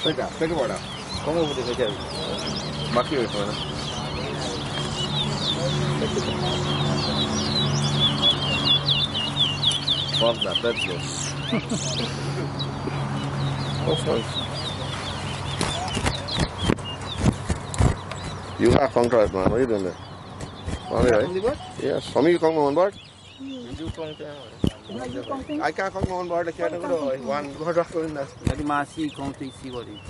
Take that. Take it over there. Come over there, Miguel. Back here, man. Fuck that. Let's go. You have contract, man. What are you doing there? All right. Yes. For me, you come on board? I can't come on board. I can't go. One go back in there. Let the man see, come to see what it is.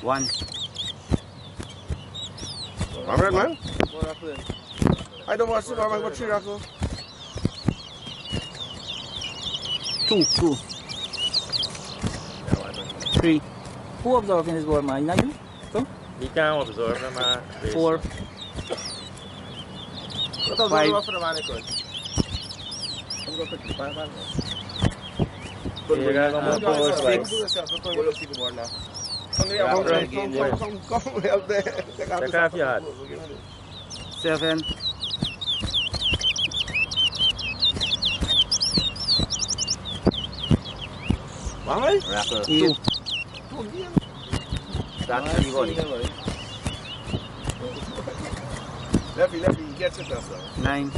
One. All right, man. I don't want to see my man. What three raffle? Two. Three. Who observing this board, man? Not you? Two? You can't observe them, man. 4. 5. Come help there. Check off your head. 7. 8. That's everybody. Lefty, get it there, sir. 9.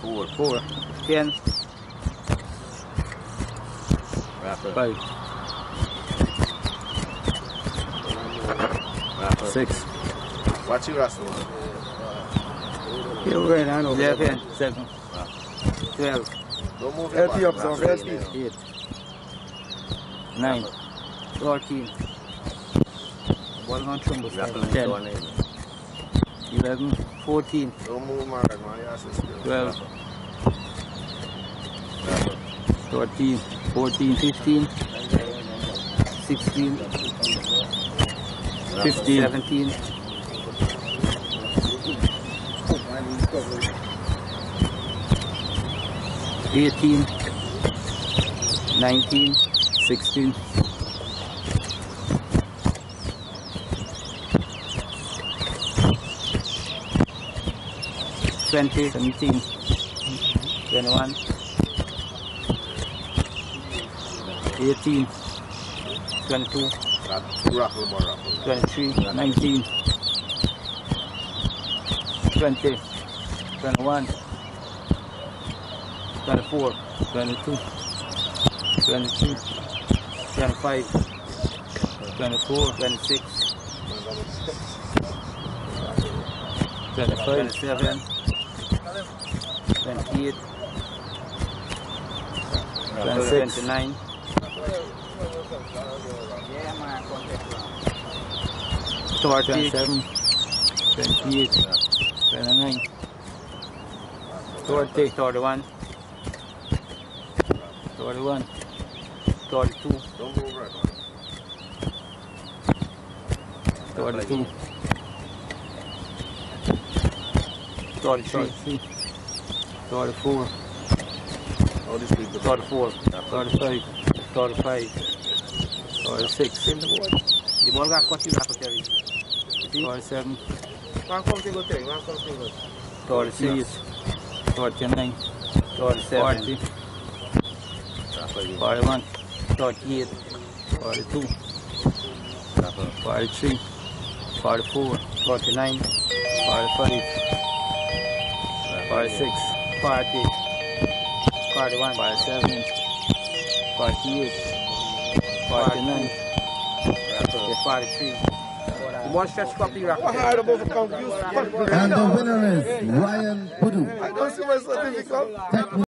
4. 10. 5. 6. Watch your rascal. You're right, I know. 11. 7. 12. Don't move your back. Up, 8. 9. 14. 10. 11. 14. Don't move my man. 12. 13. 14. 15. 16. 15. 17. 18. 19. 16. 20, 17, 21, 18, 22, 23, 19, 20, 21, 24, 22, 23, 25, 24, 26, 25, 27, 28, 29, 27, 28, 29, 30, 31, 32, 32, 33, 34, 34, 35, 35, 36. The ball got caught in the 47, 46, 49, 47, 41, 38, 42, 43, 44, 49, 45, 46, 40, 41, 47, 48, 49, 43. The ball stretched properly. And the winner is Ryan Pudu. I don't see my certificate.